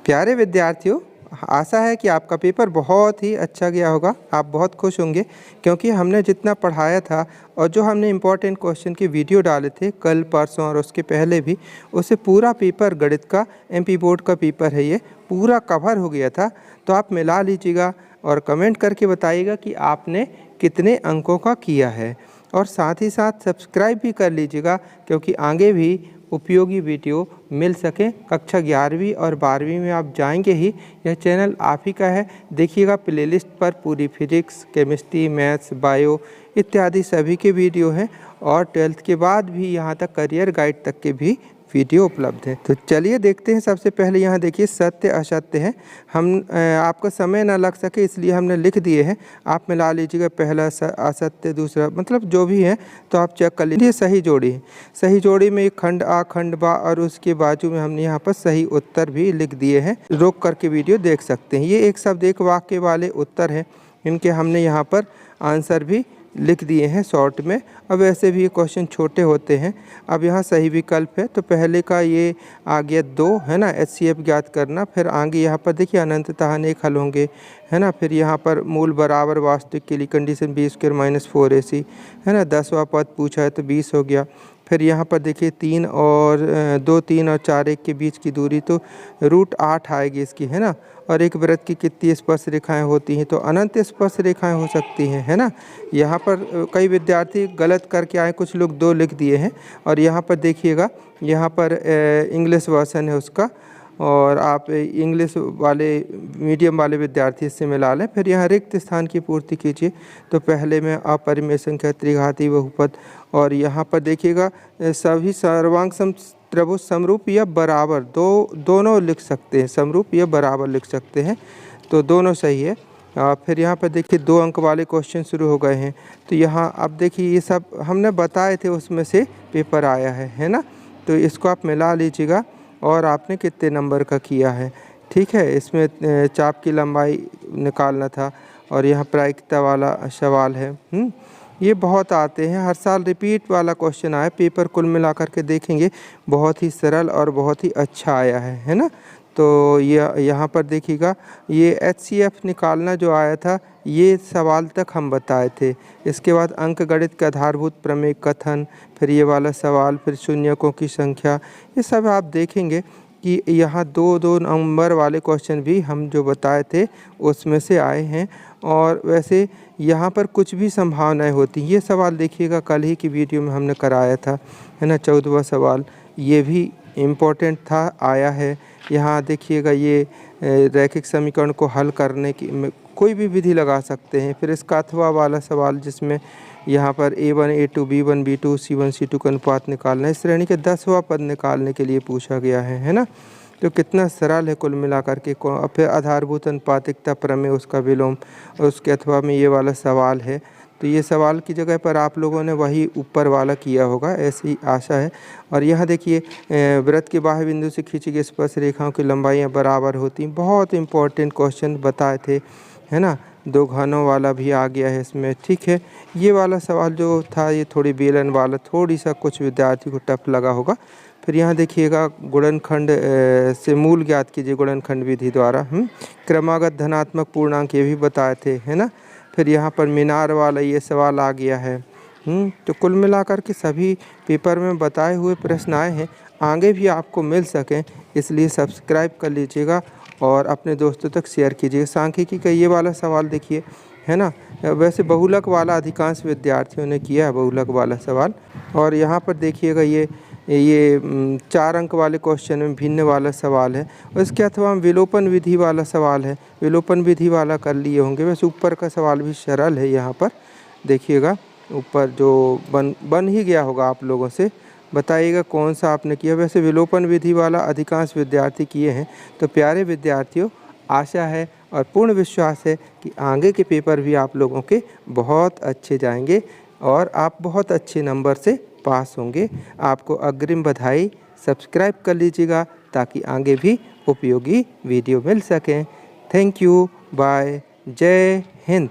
प्यारे विद्यार्थियों, आशा है कि आपका पेपर बहुत ही अच्छा गया होगा। आप बहुत खुश होंगे क्योंकि हमने जितना पढ़ाया था और जो हमने इम्पोर्टेंट क्वेश्चन की वीडियो डाले थे कल परसों और उसके पहले भी, उससे पूरा पेपर गणित का एमपी बोर्ड का पेपर है, ये पूरा कवर हो गया था। तो आप मिला लीजिएगा और कमेंट करके बताइएगा कि आपने कितने अंकों का किया है। और साथ ही साथ सब्सक्राइब भी कर लीजिएगा क्योंकि आगे भी उपयोगी वीडियो मिल सके। कक्षा 11वीं और 12वीं में आप जाएंगे ही, यह चैनल आप ही का है। देखिएगा प्लेलिस्ट पर पूरी फिजिक्स, केमिस्ट्री, मैथ्स, बायो इत्यादि सभी के वीडियो हैं और 12th के बाद भी यहाँ तक करियर गाइड तक के भी वीडियो उपलब्ध है। तो चलिए देखते हैं। सबसे पहले यहाँ देखिए सत्य असत्य है। हम आपका समय ना लग सके इसलिए हमने लिख दिए हैं, आप मिला लीजिएगा। पहला असत्य, दूसरा मतलब जो भी है तो आप चेक कर लीजिए। सही जोड़ी है, सही जोड़ी में एक खंड आ खंड बा और उसके बाजू में हमने यहाँ पर सही उत्तर भी लिख दिए हैं। रोक करके वीडियो देख सकते हैं। ये एक शब्द एक वाक्य वाले उत्तर हैं, इनके हमने यहाँ पर आंसर भी लिख दिए हैं शॉर्ट में। अब वैसे भी ये क्वेश्चन छोटे होते हैं। अब यहाँ सही विकल्प है तो पहले का ये आ गया 2 है ना, HCF ज्ञात करना। फिर आगे यहाँ पर देखिए अनंततः अनेक हल होंगे है ना। फिर यहाँ पर मूल बराबर वास्तविक के लिए कंडीशन b² - 4ac है ना। 10वां पद पूछा है तो 20 हो गया। फिर यहाँ पर देखिए 3 और 2, 3 और 4, 1 के बीच की दूरी तो √8 आएगी इसकी है ना। और एक वृत्त की कितनी स्पर्श रेखाएं होती हैं, तो अनंत स्पर्श रेखाएं हो सकती हैं है ना। यहाँ पर कई विद्यार्थी गलत करके आए, कुछ लोग 2 लिख दिए हैं। और यहाँ पर देखिएगा, यहाँ पर इंग्लिश वर्जन है उसका, और आप इंग्लिश वाले मीडियम वाले विद्यार्थी इससे मिला लें। फिर यहाँ रिक्त स्थान की पूर्ति कीजिए, तो पहले में अपरिमेय संख्या, त्रिघाती बहुपद। और यहाँ पर देखिएगा सभी सर्वांग त्रिभुज समरूप या बराबर दोनों लिख सकते हैं, समरूप या बराबर लिख सकते हैं, तो दोनों सही है। फिर यहाँ पर देखिए 2 अंक वाले क्वेश्चन शुरू हो गए हैं। तो यहाँ अब देखिए ये सब हमने बताए थे, उसमें से पेपर आया है ना। तो इसको आप मिला लीजिएगा और आपने कितने नंबर का किया है, ठीक है। इसमें चाप की लंबाई निकालना था और यहाँ प्रायिकता वाला सवाल है। ये बहुत आते हैं, हर साल रिपीट वाला क्वेश्चन आया। पेपर कुल मिलाकर के देखेंगे बहुत ही सरल और बहुत ही अच्छा आया है ना। तो ये यहाँ पर देखिएगा, ये HCF निकालना जो आया था, ये सवाल तक हम बताए थे। इसके बाद अंक गणित के आधारभूत प्रमेय कथन, फिर ये वाला सवाल, फिर शून्यकों की संख्या, ये सब आप देखेंगे कि यहाँ 2-2 नंबर वाले क्वेश्चन भी हम जो बताए थे उसमें से आए हैं। और वैसे यहाँ पर कुछ भी संभावनाएं होती, ये सवाल देखिएगा कल ही की वीडियो में हमने कराया था है ना। 14वां सवाल ये भी इम्पोर्टेंट था, आया है। यहाँ देखिएगा ये रैखिक समीकरण को हल करने की कोई भी विधि लगा सकते हैं। फिर इसका अथवा वाला सवाल जिसमें यहाँ पर A1 A2 B1 B2 C1 C2 का अनुपात निकालना है, श्रेणी के 10वां पद निकालने के लिए पूछा गया है ना। तो कितना सरल है कुल मिलाकर के। फिर आधारभूत अनुपातिकता प्रमेय, उसका विलोम, और उसके अथवा में ये वाला सवाल है। तो ये सवाल की जगह पर आप लोगों ने वही ऊपर वाला किया होगा, ऐसी आशा है। और यहाँ देखिए वृत्त के बाह्य बिंदु से खींची गई स्पर्श रेखाओं की लंबाइयाँ बराबर होती, बहुत इंपॉर्टेंट क्वेश्चन बताए थे है ना। 2 घनों वाला भी आ गया है इसमें, ठीक है। ये वाला सवाल जो था ये थोड़ी बेलन वाला, थोड़ी सा कुछ विद्यार्थी को टफ लगा होगा। फिर यहाँ देखिएगा गुणनखंड से मूल ज्ञात कीजिए गुणनखंड विधि द्वारा। क्रमागत धनात्मक पूर्णांक ये भी बताए थे है ना। फिर यहाँ पर मीनार वाला ये सवाल आ गया है। तो कुल मिलाकर के सभी पेपर में बताए हुए प्रश्न आए हैं, आगे भी आपको मिल सकें इसलिए सब्सक्राइब कर लीजिएगा और अपने दोस्तों तक शेयर कीजिए। सांख्यिकी का ये वाला सवाल देखिए है ना। वैसे बहुलक वाला अधिकांश विद्यार्थियों ने किया है, बहुलक वाला सवाल। और यहाँ पर देखिएगा ये 4 अंक वाले क्वेश्चन में भिन्न वाला सवाल है। उसके अथवा विलोपन विधि वाला सवाल है, विलोपन विधि वाला कर लिए होंगे। वैसे ऊपर का सवाल भी सरल है, यहाँ पर देखिएगा ऊपर जो बन ही गया होगा आप लोगों से, बताइएगा कौन सा आपने किया। वैसे विलोपन विधि वाला अधिकांश विद्यार्थी किए हैं। तो प्यारे विद्यार्थियों, आशा है और पूर्ण विश्वास है कि आगे के पेपर भी आप लोगों के बहुत अच्छे जाएंगे और आप बहुत अच्छे नंबर से पास होंगे। आपको अग्रिम बधाई। सब्सक्राइब कर लीजिएगा ताकि आगे भी उपयोगी वीडियो मिल सकें। थैंक यू, बाय, जय हिंद।